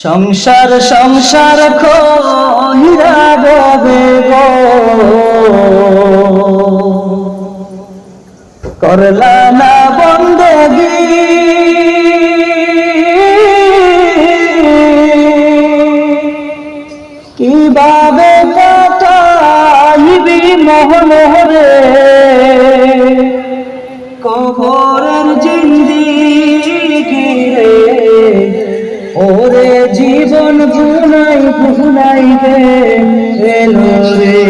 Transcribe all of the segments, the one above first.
সংসার সংসার কইরা ববে গো করলা না বন্দেগি কিভাবে কাটাইবি মোহরে কবরের জিন্দেগি রে ওরে জীবন গুনাই গুনাই গে এলো রে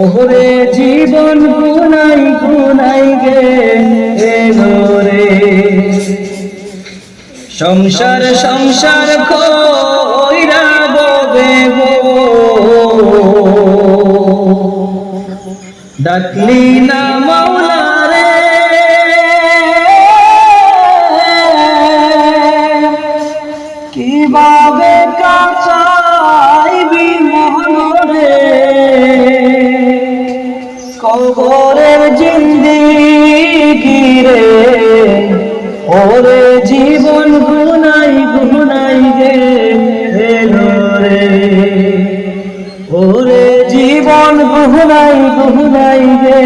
ওরে জীবন গুনাই গুনাই গে এলো রে সংসার সংসার কইরা ববে গো ডাকলি না মাওলা রে কিভাবে কাটাইবি মোহরে কবরের জিন্দেগি রে ওরে জীবন গুনাই গুনাই গে এলো রে ওরে জীবন গুনাই গুনাই গে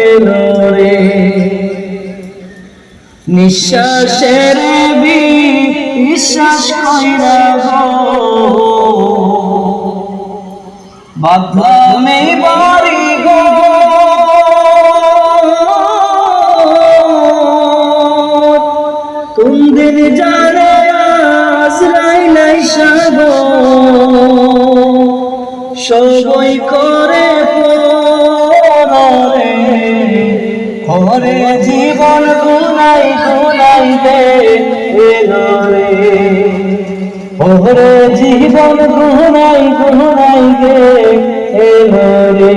এলো রে নিঃশ্বাসের বিশ্বাস কইরা গো বাদলামে বাড়ি গো কোন দিন জানে আশ্রয় নাই সাগো সবই করে পরে ওরে জীবন গুনাই গুনাই গে এলো রে ওরে জীবন গুনাই গুনাই গে এলো রে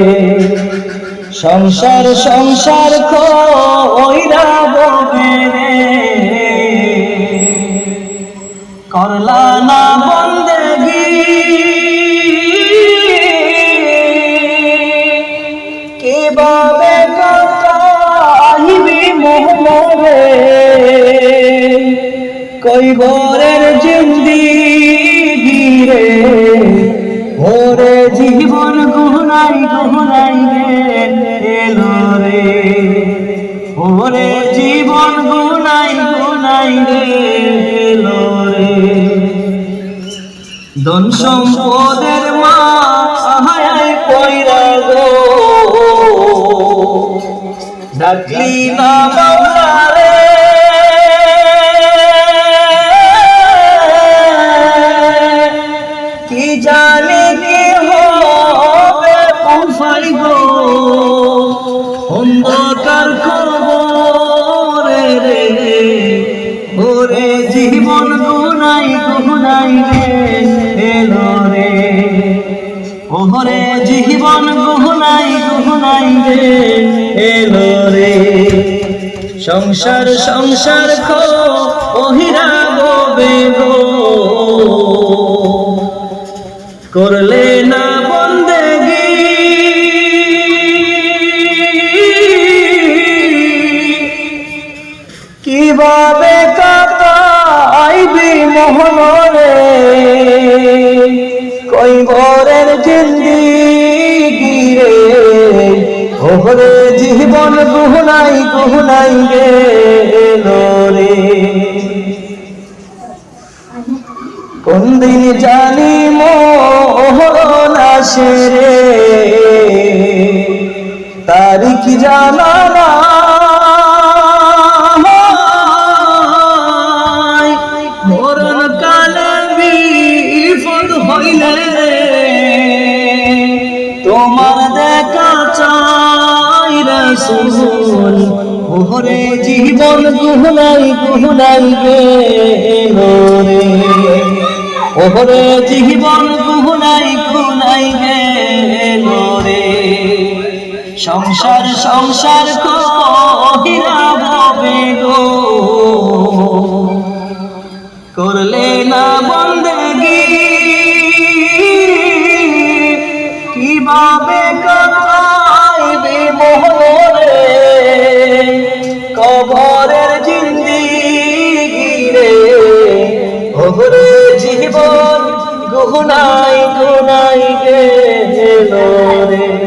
সংসার সংসার কইরা ববে রে করলা না বন্দেগি কিভাবে কাটাইবি মোহরে কইবরের জিন্দেগি রে ওরে জীবন গুনাই গুনাই গে এলো রে ওরে জীবন গুনাই গুনাই গে এলো রে ধন সম্পদের মায়ায় পয়রা গো ডাকলি না মাওলা রে কি জানি কি হবে পৌঁছাইব অন্ধকার কবরে রে ওরে জীবন গুনাই গুনাই গে এলো রে ওরে জীবন গুনাই গুনাই গে এলো রে সংসার সংসার কইরা ববে গো করলে না বন্দেগি কিভাবে কাটাইবি মোহরে কইবরের জিন্দেগি রে ওরে জীবন গুনাই গুনাই গে এলো রে কোন দিন জানি মোহন আসে রে তারিখ জানা নাই মরণ কালে বিপদ হইলে তোমার দেখা চাই রাসূল ওরে জীবন গুনাই গুনাই গে এলো রে ওরে জীবন গুনাই গুনাই গে এলো রে সংসার সংসার কইরা ববে গো করলে না বন্দেগি কিভাবে কাটাইবি মোহরে কবরের জিন্দেগি রে জীবন গুনাই গুনাই গেল রে।